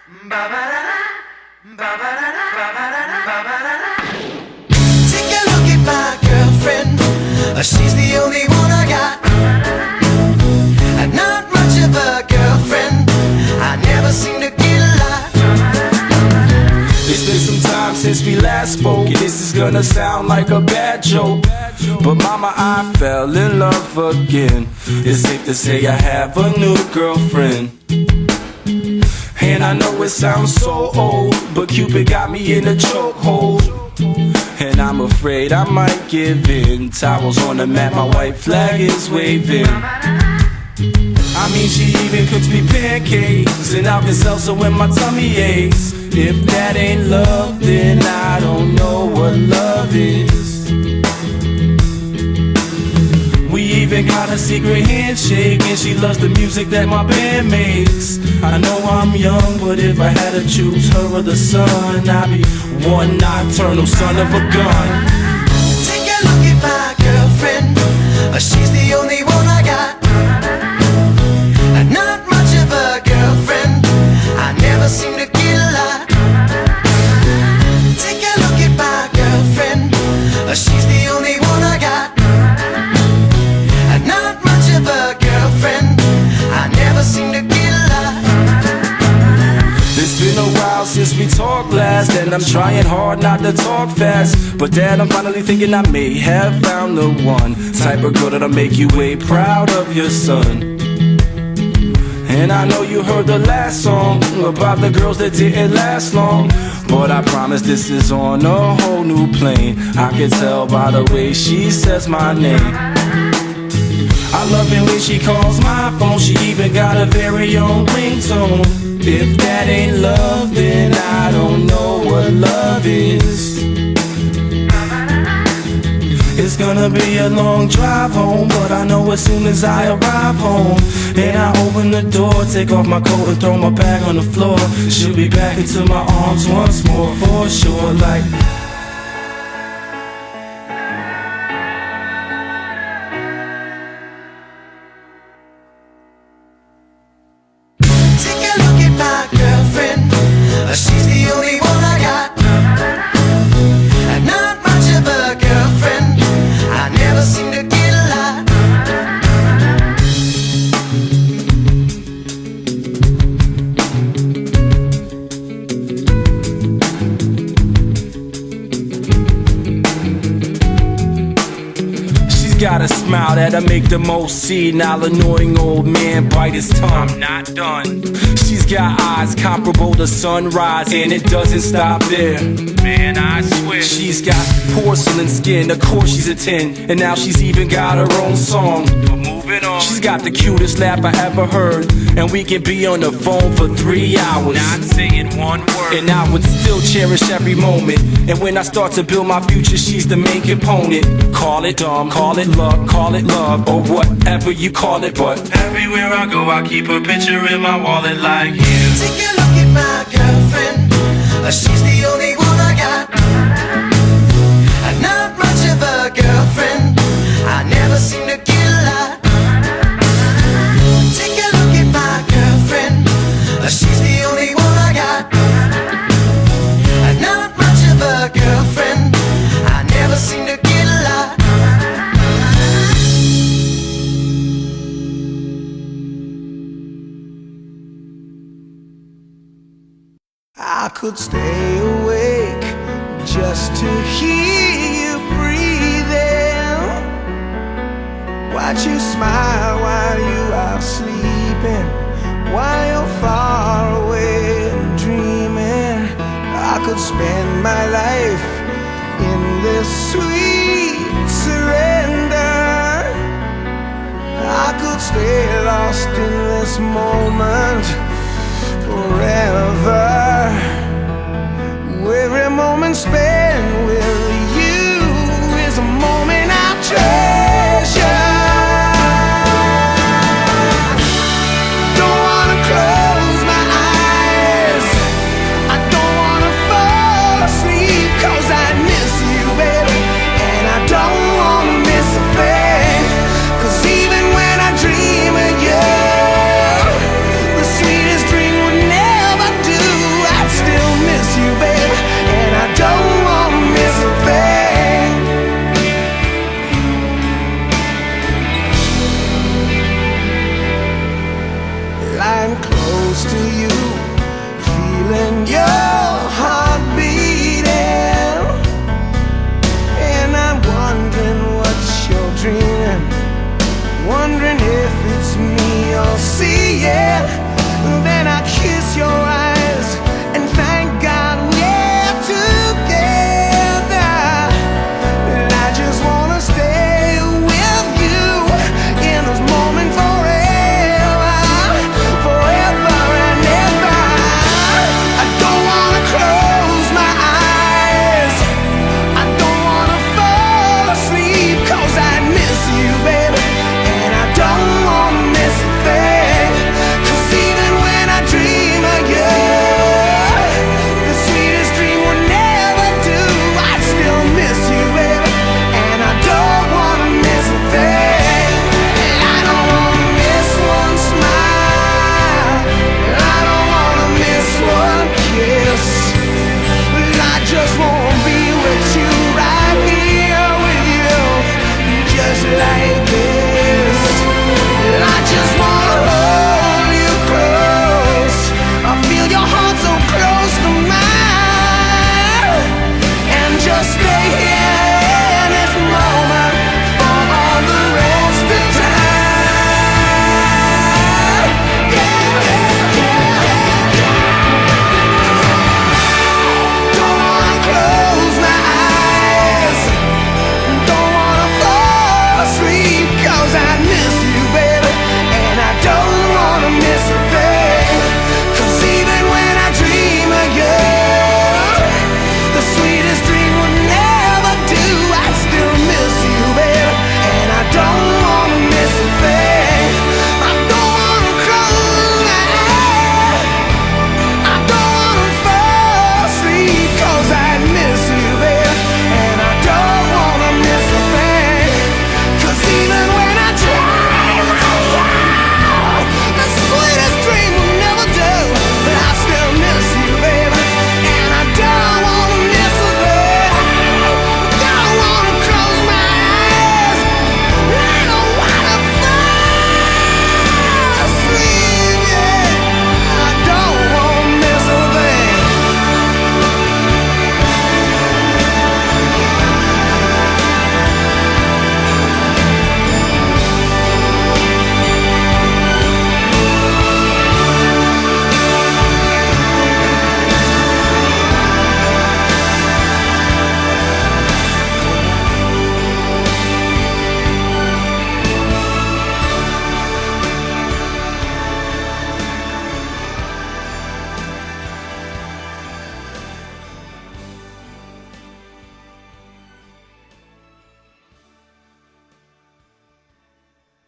Take a look at my girlfriend. She's the only one I got. Not much of a girlfriend. I never seem to get a lot. It's been some time since we last spoke, and this is gonna sound like a bad joke, but mama, I fell in love again. It's safe to say I have a new girlfriend. And I know it sounds so old, but Cupid got me in a chokehold. And I'm afraid I might give in. Towels on the mat, my white flag is waving. I mean, she even cooks me pancakes and Alka-Seltzer when my tummy aches. If that ain't love, then I don't know what love is. We even got a secret handshake, and she loves the music that my band makes. I know I'm young, but if I had to choose her or the sun, I'd be one nocturnal son of a gun. Take a look at my girlfriend. She's the only one I got. Not much of a girlfriend. I never seem to get a lot. Take a look at my girlfriend. She's the only one I got. Not much of a girlfriend. I never seem to get a lot. It's been a while since we talked last, and I'm trying hard not to talk fast. But Dad, I'm finally thinking I may have found the one type of girl that'll make you way proud of your son. And I know you heard the last song about the girls that didn't last long, but I promise this is on a whole new plane. I can tell by the way she says my name. I love it when she calls my phone. She even got a very own ringtone. If that ain't love, then I don't know what love is. It's gonna be a long drive home, but I know as soon as I arrive home and I open the door, take off my coat and throw my bag on the floor, she'll be back into my arms once more for sure. Like, take a look at my girlfriend. She's the only one I got. Not much of a girlfriend. I never seem to get a lot. she's got a smile that'll make the most senile, annoying old man bite his tongue. I'm not done. She's got eyes comparable to sunrise, and it doesn't stop there. Man, I swear. She's got porcelain skin, of course she's a 10, and now she's even got her own song. But moving on. She's got the cutest laugh I ever heard, and we can be on the phone for 3 hours, not saying one word, and I would still cherish every moment. And when I start to build my future, she's the main component. Call it dumb, call it luck, call it love, or whatever you call it, but everywhere I go I keep a picture in my wallet like you. Take a look at my girlfriend. She's the only one I got. Not much of a girlfriend. I never seem to get a lot. Take a look at my girlfriend. She's the only one I got. Not much of a girlfriend. I never seem to get a lot. I could stay awake just to hear you breathing, watch you smile while you are sleeping, while you're far away and dreaming. I could spend my life in this sweet surrender. I could stay lost in this moment forever. Every moment spent with you is a moment I treasure. Don't wanna close my eyes, I don't wanna fall asleep, 'cause I miss you, baby, and I don't wanna miss a thing. 'Cause even when I dream of you, the sweetest dream would never do. I'll see it. Then I kiss your eyes and thank God we're together. And I just wanna stay with you in this moment forever, forever and ever. I don't wanna close my eyes, I don't wanna fall asleep, 'cause I miss you, baby, and I don't wanna miss a thing. 'Cause even when I dream of you, the sweetest dream will never do. I still miss you, baby, and I don't wanna miss a thing. I don't wanna miss one smile, I don't wanna miss one kiss. I just wanna be with you, right here with you, just like this. I just wanna hold you close, I feel your heart so close to mine, and just stay here in this moment for all the rest of time. Don't wanna close my eyes, don't wanna fall asleep, 'cause I miss you, baby, and I don't wanna miss a thing. 'Cause even when I dream of you, the sweetest dream would never do. I still miss you, baby, and I don't wanna miss a thing. I don't wanna close my eyes, I don't wanna fall asleep, 'cause I miss you, baby, and I don't wanna miss a thing. 'Cause even when I dream of you, the sweetest dream will never do. But I still miss you, baby, and I don't wanna miss a thing. Don't wanna close my eyes, I don't wanna fall asleep, yeah. I don't wanna miss a thing.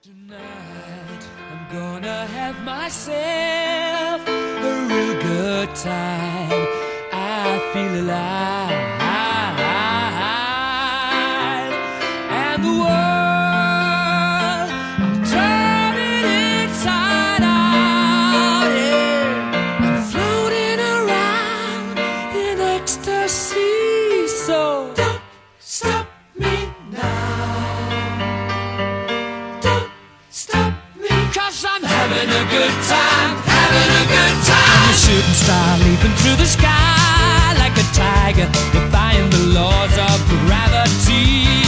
Tonight I'm gonna have myself a real good time. I feel alive, and the world, I'll turn it inside out. Yeah. I'm floating around in ecstasy, so don't stop me now. Don't stop me, 'cause I'm having a good time, having a good time. I'm a shooting star leaping through the sky like a tiger, defying the laws of gravity.